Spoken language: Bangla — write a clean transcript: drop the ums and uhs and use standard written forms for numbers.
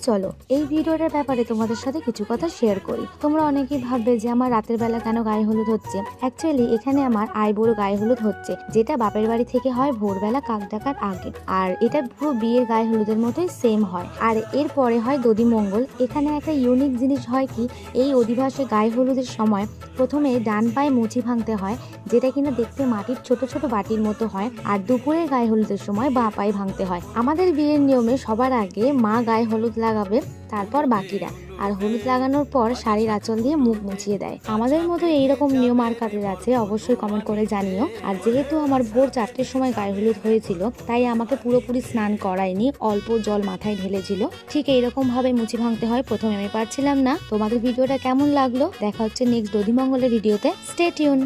চলো এই ভিডিওটার ব্যাপারে তোমাদের সাথে কিছু কথা শেয়ার করি। তোমরা অনেকেই ভাববে যে আমার রাতের বেলা কেন গায়ে হলুদ হচ্ছে। অ্যাকচুয়ালি এখানে আমার আইবুড়ো গায়ে হলুদ হচ্ছে, যেটা বাপের বাড়ি থেকে হয় ভোরবেলা কাক ডাকার আগে। আর এটা পুরো বিয়ের গায়ে হলুদের মতোই সেম হয়। আর এরপরে হয় দধি মঙ্গল। এখানে একটা ইউনিক জিনিস হয় কি, এই অধিবাসে গায়ে হলুদের সময় প্রথমে ডান পায়ে মুচি ভাঙতে হয়, যেটা কিনা দেখতে মাটির ছোট ছোট বাটির মতো হয়। আর দুপুরের গায়ে হলুদের সময় বাঁ পায়ে ভাঙতে হয়। আমাদের বিয়ের নিয়মে সবার আগে মা গায়ে হলুদ লাগাবে, তারপর বাকিরা। আর হলুদ লাগানোর পর শাড়ির আঁচল দিয়ে মুখ মুছিয়ে দেয়। আমাদের মতো এইরকম নিয়ম আর কাদের আছে অবশ্যই কমেন্ট করে জানিও। আর যেহেতু আমার ভোর 4টের সময় গায়ে হলুদ হয়েছিল, তাই আমাকে পুরোপুরি স্নান করায়নি, অল্প জল মাথায় ঢেলেছিল। ঠিক এইরকম ভাবে মুচি ভাঙতে হয়। প্রথমে আমি পারছিলাম না। তোমাদের ভিডিওটা কেমন লাগলো দেখা হচ্ছে নেক্সট দধিমঙ্গলের ভিডিওতে। Stay tune.